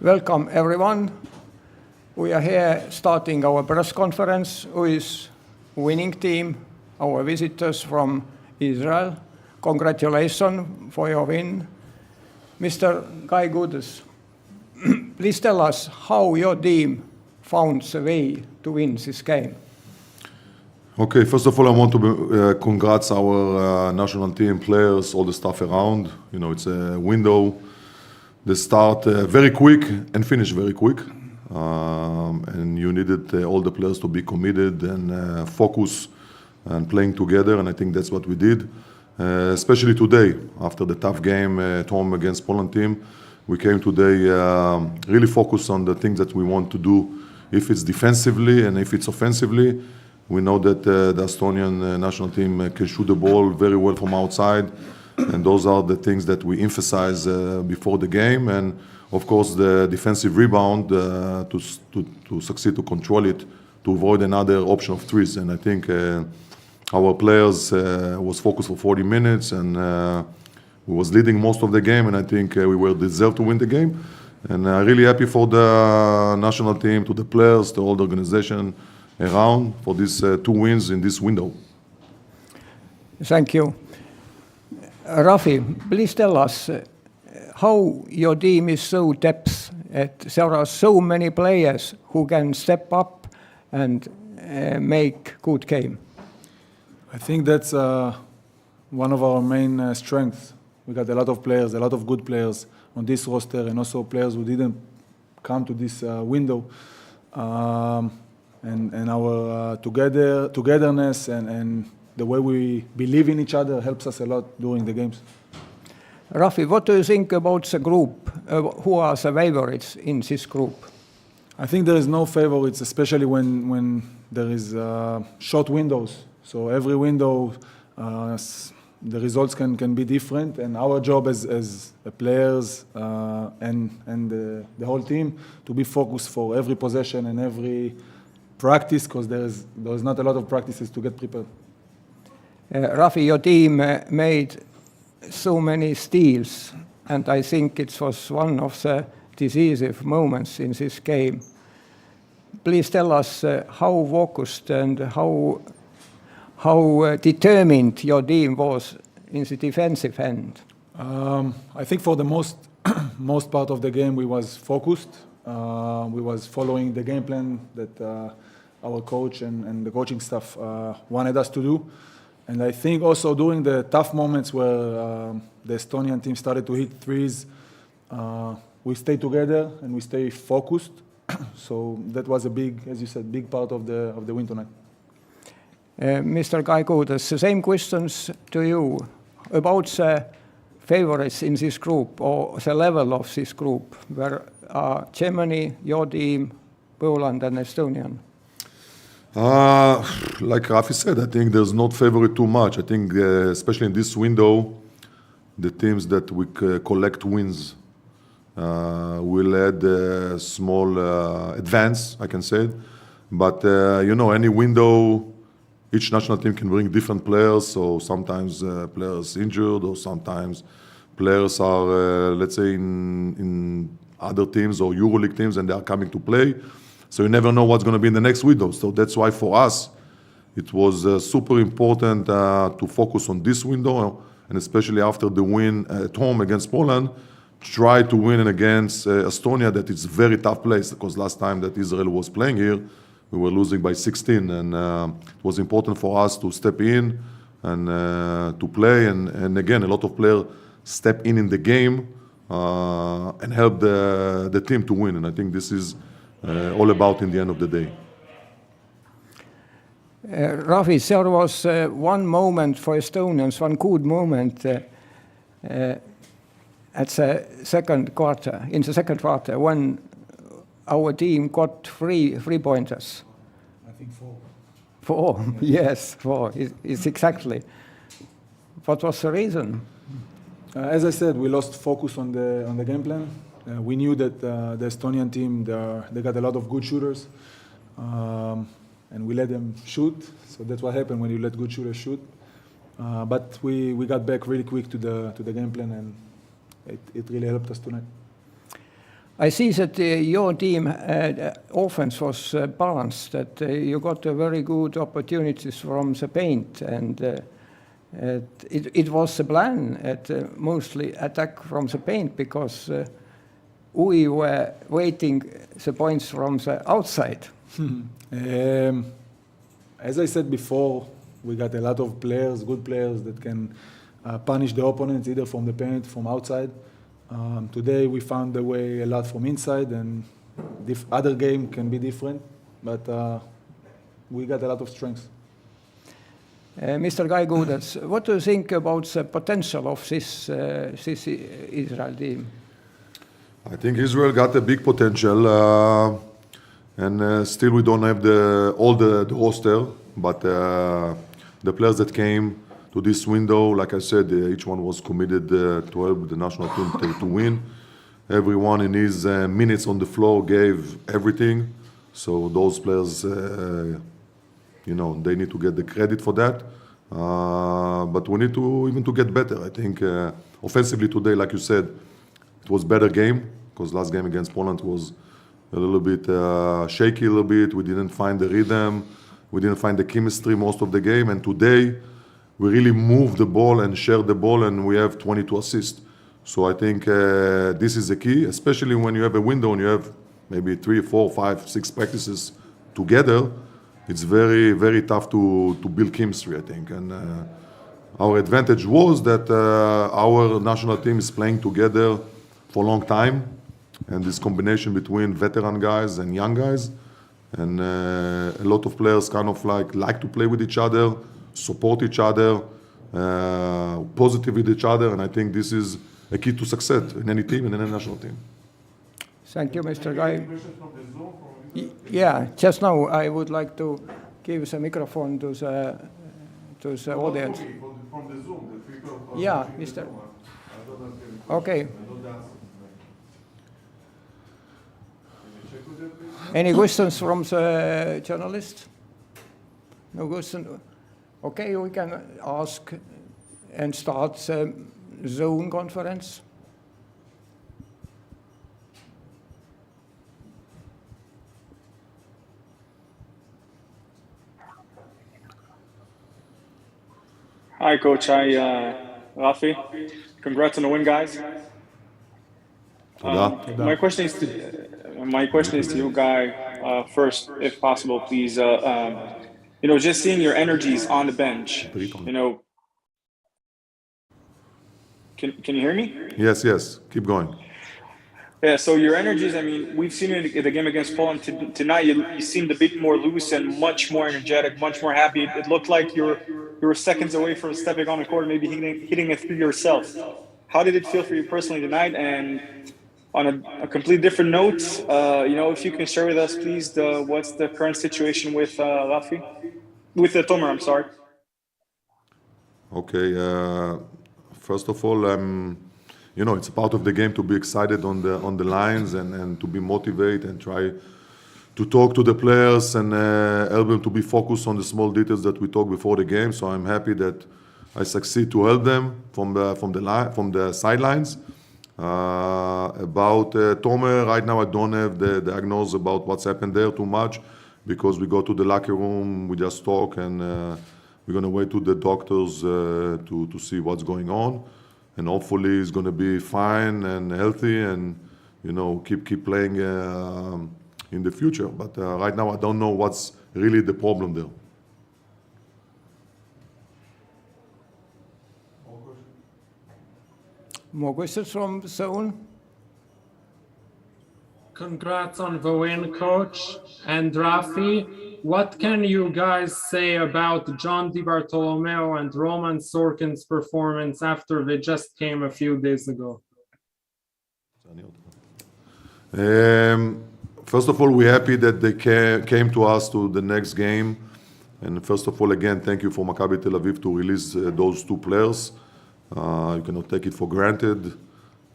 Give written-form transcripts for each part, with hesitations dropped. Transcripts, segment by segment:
Welcome everyone. We are here starting our press conference with winning team, our visitors from Israel. Congratulations for your win. Mr. Guy Goodes, please tell us how your team found the way to win this game. Okay, first of all, I want to congrats our national team players, all the staff around. You know, it's a window. They start very quick and finish very quick. And you needed all the players to be committed and focus and playing together. And I think that's what we did. Especially today, after the tough game at home against Poland team, we came today really focused on the things that we want to do. If it's defensively and if it's offensively, we know that the Estonian national team can shoot the ball very well from outside. And those are the things that we emphasize before the game. And of course, the defensive rebound to succeed to control it, to avoid another option of threes. And I think our players was focused for 40 minutes and we was leading most of the game. And I think we were deserved to win the game. And really happy for the national team, to the players, to all the organization around for these 2 wins in this window. Thank you. Rafi, please tell us how your team is so depth. There are so many players who can step up and make good game. I think that's one of our main strengths. We got a lot of players, a lot of good players on this roster, and also players who didn't come to this window. And our togetherness and the way we believe in each other helps us a lot during the games. Rafi, what do you think about the group? Who are the favorites in this group? I think there is no favorites, especially when there is short windows. So every window, the results can be different. And our job as players and the whole team to be focused for every possession and every practice, because there's not a lot of practices to get prepared. Rafi, your team made so many steals, and I think it was one of the decisive moments in this game. Please tell us how focused and how determined your team was in the defensive end. I think for the most part of the game we was focused. We was following the game plan that our coach and the coaching staff wanted us to do. And I think also during the tough moments where the Estonian team started to hit threes, we stayed together and we stayed focused. So that was a big, as you said, big part of the win tonight. Mr. Guy Goodes, the same questions to you about the favorites in this group or the level of this group, where are Germany, your team, Poland and Estonian? Like Rafi said, I think there's not favorite too much. I think especially in this window, the teams that we collect wins will add a small advance, I can say. But you know, any window, each national team can bring different players. So sometimes players injured, or sometimes players are, let's say, in other teams or EuroLeague teams, and they are coming to play. So you never know what's going to be in the next window. So that's why for us, it was super important to focus on this window, and especially after the win at home against Poland, try to win against Estonia. That it's a very tough place, because last time that Israel was playing here, we were losing by 16, and it was important for us to step in and to play. And again, a lot of players step in the game and help the team to win. And I think this is all about in the end of the day. Rafi, there was one moment for Estonians, one good moment at the second quarter, in the second quarter, when our team got three pointers. I think 4. 4, yes, 4 is exactly. What was the reason? As I said, we lost focus on the game plan. We knew that the Estonian team, they got a lot of good shooters, and we let them shoot. So that's what happened when you let good shooters shoot. But we got back really quick to the game plan, and it really helped us tonight. I see that your team offense was balanced, that you got very good opportunities from the paint, and it was the plan at mostly attack from the paint, because we were waiting the points from the outside. As I said before, we got a lot of players, good players, that can punish the opponents either from the paint, from outside. Today we found the way a lot from inside, and other game can be different, but we got a lot of strengths. Mr. Guy Gudets, what do you think about the potential of this Israel team? I think Israel got a big potential, and still we don't have all the roster, but the players that came to this window, like I said, each one was committed to help the national team to win. Everyone in his minutes on the floor gave everything. So those players, they need to get the credit for that. But we need to even to get better. I think offensively today, like you said, it was better game, because last game against Poland was a little bit shaky a little bit. We didn't find the rhythm. We didn't find the chemistry most of the game. And today, we really moved the ball and shared the ball, and we have 22 assists. So I think this is the key, especially when you have a window and you have maybe 3, 4, 5, 6 practices together. It's very, very tough to build chemistry, I think. And our advantage was that our national team is playing together for a long time, and this combination between veteran guys and young guys, and a lot of players kind of like to play with each other, support each other, positive with each other, and I think this is a key to success in any team and in any national team. Thank you, Mr. Guy. Yeah, just now I would like to give the microphone to the audience. From the Zoom, the people. Yeah, Mr. Okay. Any questions from the journalist? No question? Okay, we can ask and start the Zoom conference. Hi, Coach. Hi, Rafi. Congrats on the win, guys. My question is to you, Guy. First, if possible, please. Just seeing your energies on the bench. Can you hear me? Yes. Keep going. Yeah, so your energies, we've seen it in the game against Poland tonight. You seemed a bit more loose and much more energetic, much more happy. It looked like you were seconds away from stepping on the court, maybe hitting it through yourself. How did it feel for you personally tonight? And on a completely different note, if you can share with us, please, what's the current situation with Rafi? With Tomer, I'm sorry. Okay. First of all, it's a part of the game to be excited on the lines and to be motivated and try to talk to the players and help them to be focused on the small details that we talked before the game. So I'm happy that I succeed to help them from the sidelines. About Tomer, right now I don't have the diagnosis about what's happened there too much, because we go to the locker room, we just talk, and we're gonna wait to the doctors to see what's going on. And hopefully he's going to be fine and healthy and, keep playing in the future. But right now I don't know what's really the problem there. More questions from Seoul? Congrats on the win, Coach. And Rafi, what can you guys say about John DiBartolomeo and Roman Sorkin's performance after they just came a few days ago? First of all, we're happy that they came to us to the next game. And first of all, again, thank you for Maccabi Tel Aviv to release those two players. You cannot take it for granted,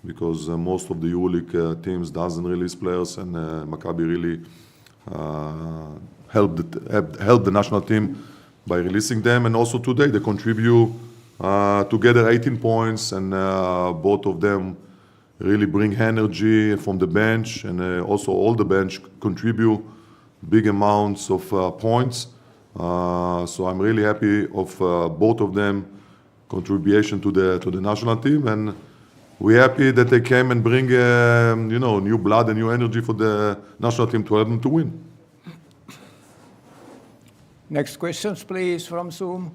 because most of the EuroLeague teams doesn't release players, and Maccabi really helped the national team by releasing them. And also today they contribute together 18 points, and both of them really bring energy from the bench, and also all the bench contribute big amounts of points. So I'm really happy of both of them contribution to the national team, and we're happy that they came and bring new blood and new energy for the national team to help them to win. Next questions, please, from Zoom.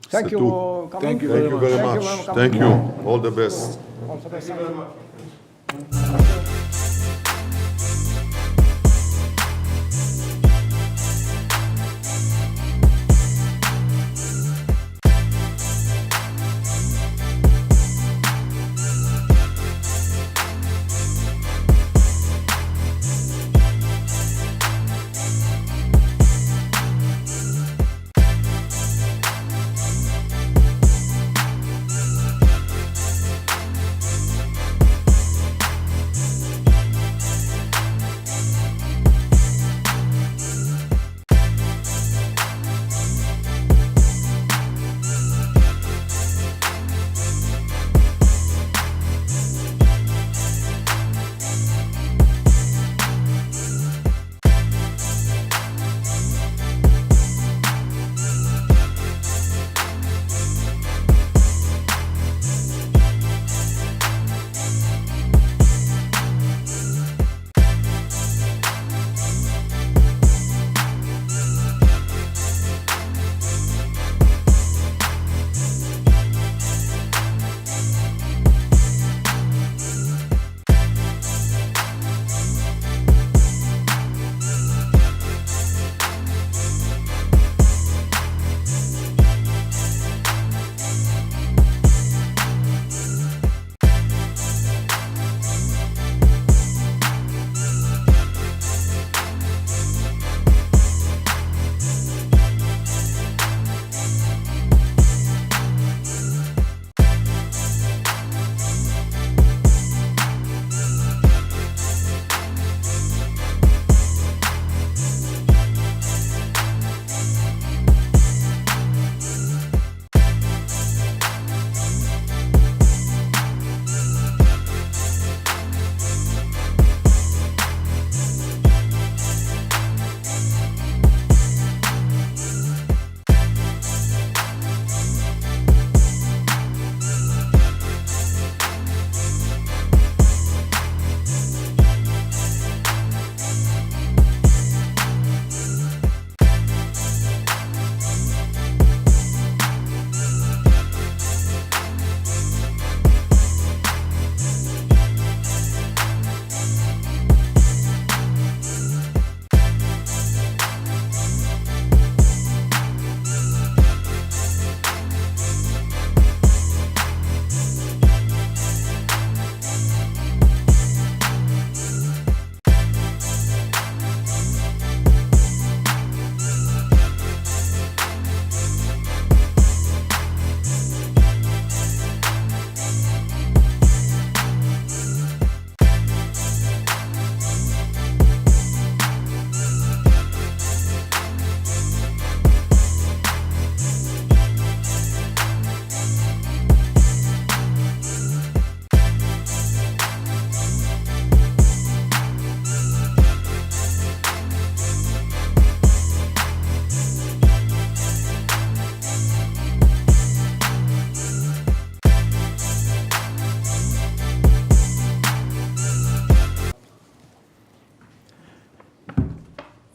Thank you for coming. Thank you Thank you very much. Thank you. All the best. All the best.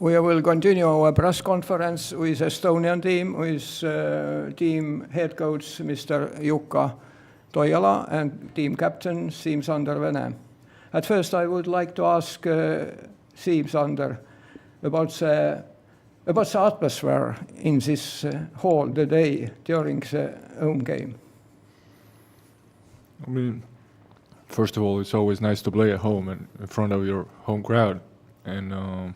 We will continue our press conference with Estonian team, with team head coach Mr. Jukka Toijala and team captain Siim-Sander Vene. At first, I would like to ask Siim-Sander about the atmosphere in this hall the day during the home game. I mean, first of all, it's always nice to play at home and in front of your home crowd, and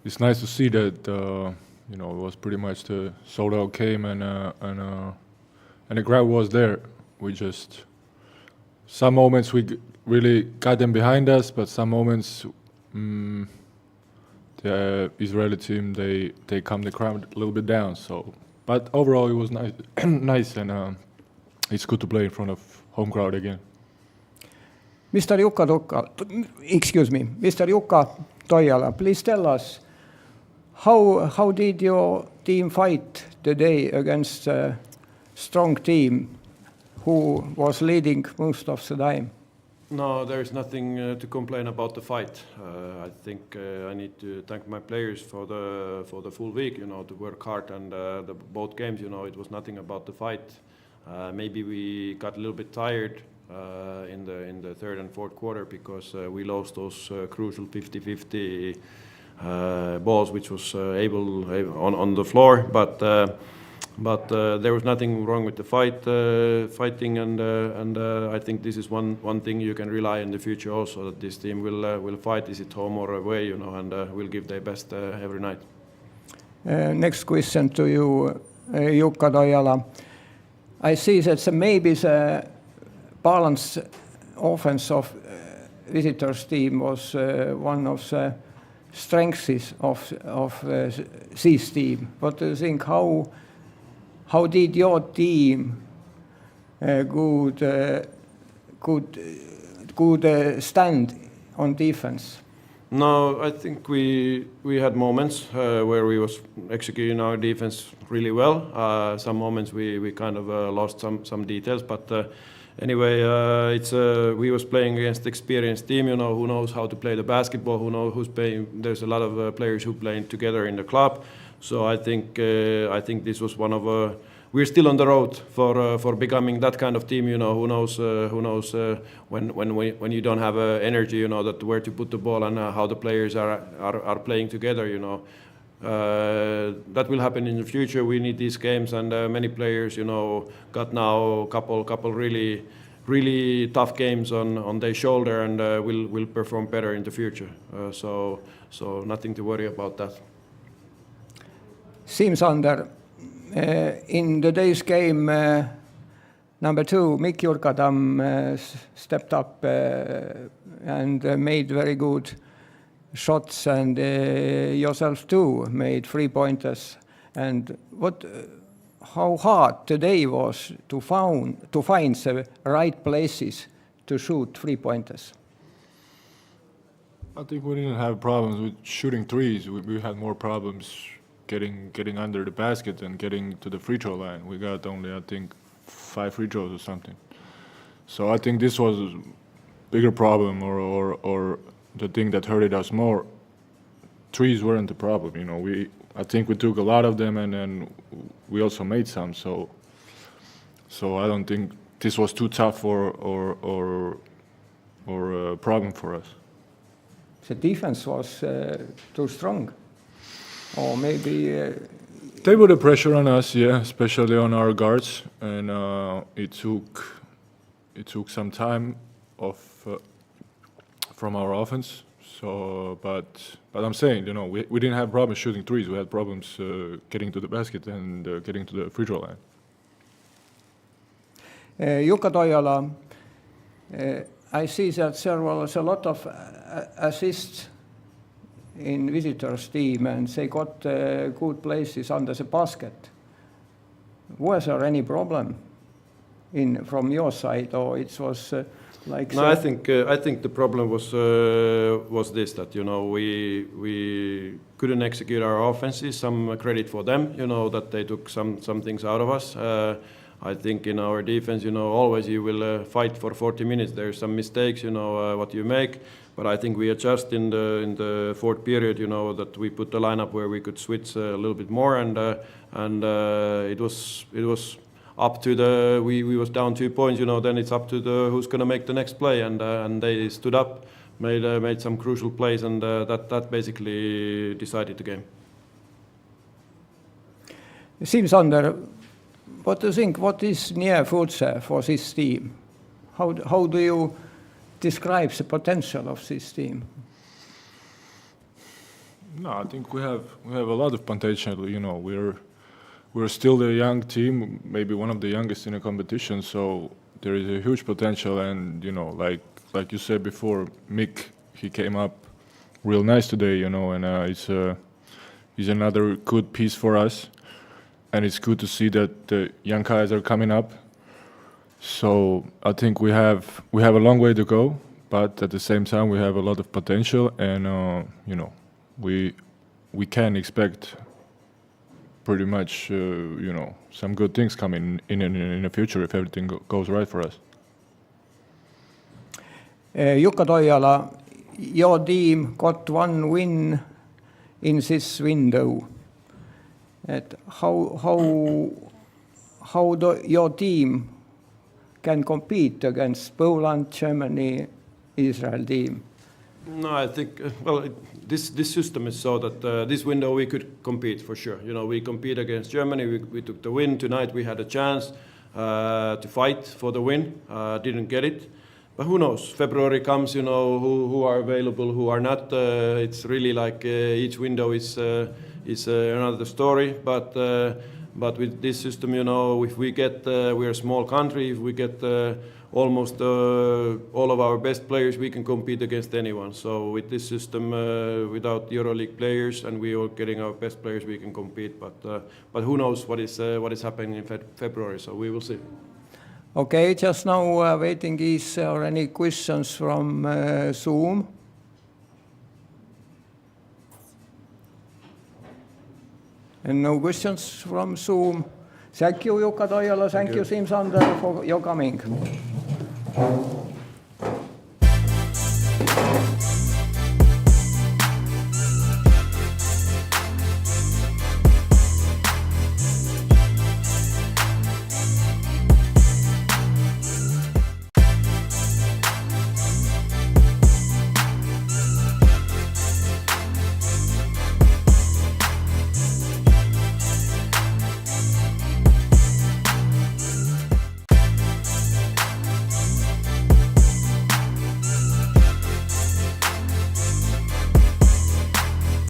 it's nice to see that it was pretty much the sold out game and the crowd was there. We just some moments we really got them behind us, but some moments the Israeli team they calm the crowd a little bit down. So, But overall, it was nice, nice, and it's good to play in front of home crowd again. Mr. Jukka Toijala, please tell us how did your team fight today against a strong team who was leading most of the time? No, there is nothing to complain about the fight. I think I need to thank my players for the full week, to work hard, and both games, it was nothing about the fight. Maybe we got a little bit tired in the third and fourth quarter because we lost those crucial 50-50 balls, which was able on the floor, but there was nothing wrong with the fighting, and I think this is one thing you can rely in the future also, that this team will fight, is it home or away, and will give their best every night. Next question to you, Jukka Toijala. I see that maybe the balanced offense of visitors team was one of the strengths of this team. What do you think? How did your team could stand on defense? No, I think we had moments where we was executing our defense really well. Some moments we kind of lost some details, but anyway, we was playing against experienced team, who knows how to play the basketball, who knows who's playing. There's a lot of players who playing together in the club. So I think this was one of we're still on the road for becoming that kind of team. Who knows when you don't have energy, that where to put the ball and how the players are playing together. That will happen in the future. We need these games, and many players, got now a couple really tough games on their shoulder, and will perform better in the future. So nothing to worry about that. Siim-Sander, in today's game, number 2, Mikk Jurkatamm stepped up and made very good shots, and yourself too made 3-pointers. And how hard today was to find the right places to shoot 3-pointers? I think we didn't have problems with shooting threes. We had more problems getting under the basket and getting to the free throw line. We got only, I think, 5 free throws or something. So I think this was a bigger problem, or the thing that hurted us more. Threes weren't the problem, I think we took a lot of them, and then we also made some. So I don't think this was too tough or a problem for us. The defense was too strong, or maybe they put the pressure on us, yeah, especially on our guards, and it took some time from our offense. So, but I'm saying, we didn't have problems shooting threes. We had problems getting to the basket and getting to the free throw line. Jukka Toijala, I see that there was a lot of assists in visitors' team, and they got good places under the basket. Was there any problem from your side, or it was like? No, I think the problem was this, that we couldn't execute our offenses. Some credit for them, that they took some things out of us. I think in our defense, always you will fight for 40 minutes. There's some mistakes, what you make. But I think we adjust in the fourth period, that we put the lineup where we could switch a little bit more, and it was up to we was down 2 points, then it's up to who's going to make the next play, and they stood up, made some crucial plays, and that basically decided the game. Siim-Sander, what do you think? What is near future for this team? How do you describe the potential of this team? No, I think we have a lot of potential. We're still a young team, maybe one of the youngest in the competition. So there is a huge potential, and like you said before, Mick, he came up real nice today, and he's another good piece for us. and it's good to see that the young guys are coming up. So I think we have a long way to go, but at the same time we have a lot of potential, and you know, we can expect pretty much you know, some good things coming in the future if everything goes right for us. Jukka Toijala, your team got one win in this window. How your team can compete against Poland, Germany, Israel team? No, I think this system is so that this window we could compete for sure. You know, we compete against Germany. We took the win tonight. We had a chance to fight for the win. Didn't get it. But who knows? February comes, you know, who are available, who are not. It's really like each window is another story. But with this system, you know, if we get, we're a small country, if we get almost all of our best players, we can compete against anyone. So with this system, without EuroLeague players, and we are getting our best players, we can compete. But who knows what is happening in February? So we will see. Okay, just now waiting, is there any questions from Zoom? And no questions from Zoom. Thank you, Jukka Toijala. Thank you, Siim Sander, for your coming.